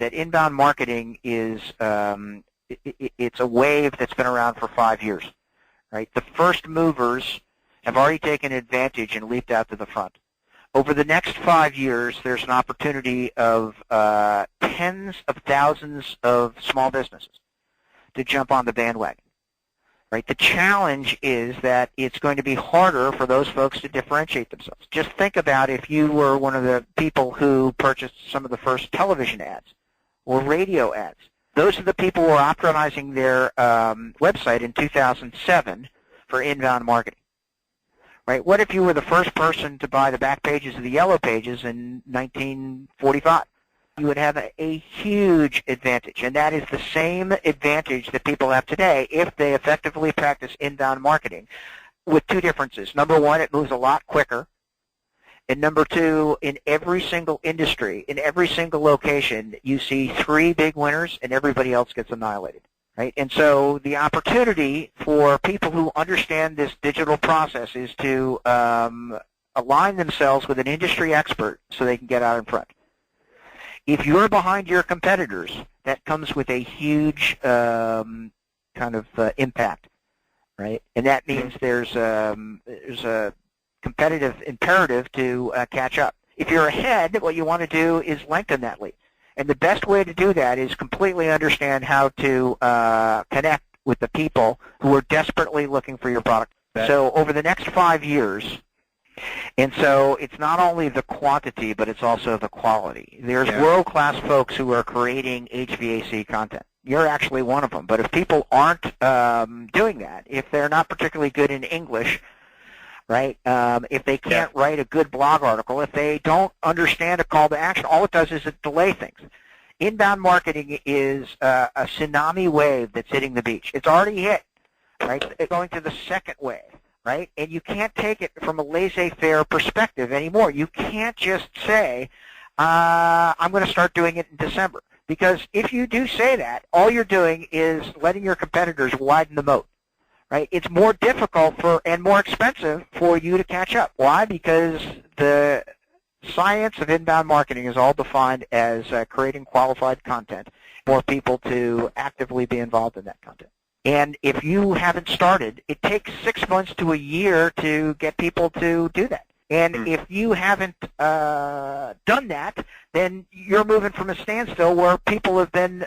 that inbound marketing is it's a wave that's been around for 5 years, right? The first movers have already taken advantage and leaped out to the front. Over the next 5 years, there's an opportunity of tens of thousands of small businesses to jump on the bandwagon. Right? The challenge is that it's going to be harder for those folks to differentiate themselves. Just think about if you were one of the people who purchased some of the first television ads or radio ads. Those are the people who are optimizing their website in 2007 for inbound marketing. Right? What if you were the first person to buy the back pages of the Yellow Pages in 1945? You would have a huge advantage, and that is the same advantage that people have today if they effectively practice inbound marketing, with two differences. Number one, it moves a lot quicker, and number two, in every single industry, in every single location, you see 3 big winners and everybody else gets annihilated. Right? And so the opportunity for people who understand this digital process is to align themselves with an industry expert so they can get out in front. If you're behind your competitors, that comes with a huge kind of impact, right? And that means there's a competitive imperative to catch up. If you're ahead, what you want to do is lengthen that lead. And the best way to do that is completely understand how to connect with the people who are desperately looking for your product. So over the next 5 years, and so it's not only the quantity, but it's also the quality. There's world-class folks who are creating HVAC content. You're actually one of them. But if people aren't doing that, if they're not particularly good in English, right, if they can't write a good blog article, if they don't understand a call to action, all it does is it delay things. Inbound marketing is a tsunami wave that's hitting the beach. It's already hit, right? It's going to the second wave. Right? And you can't take it from a laissez-faire perspective anymore. You can't just say, I'm going to start doing it in December. Because if you do say that, all you're doing is letting your competitors widen the moat. Right? It's more difficult and more expensive for you to catch up. Why? Because the science of inbound marketing is all defined as creating qualified content for people to actively be involved in that content. And if you haven't started, it takes 6 months to a year to get people to do that. And if you haven't done that, then you're moving from a standstill where people have been,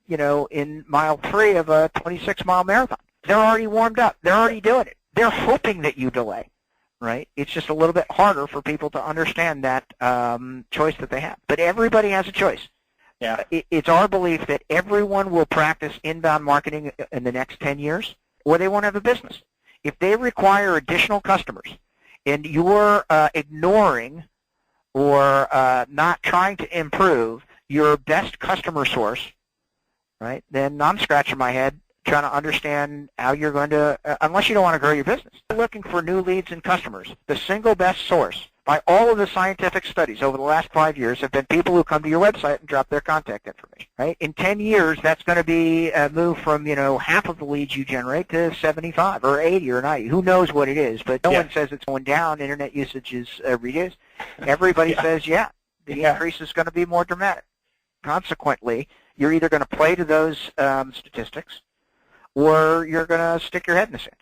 in mile 3 of a 26-mile marathon. They're already warmed up. They're already doing it. They're hoping that you delay, right? It's just a little bit harder for people to understand that choice that they have. But everybody has a choice. Yeah. It's our belief that everyone will practice inbound marketing in the next 10 years, or they won't have a business. If they require additional customers, and you're ignoring or not trying to improve your best customer source, right, then I'm scratching my head trying to understand how you're going to, unless you don't want to grow your business. Looking for new leads and customers. The single best source by all of the scientific studies over the last 5 years have been people who come to your website and drop their contact information. Right? In 10 years, that's going to be a move from half of the leads you generate to 75 or 80 or 90. Who knows what it is? But no one says it's going down. Internet usage is reduced. Everybody says, the increase is going to be more dramatic. Consequently, you're either going to play to those statistics, or you're going to stick your head in the sand.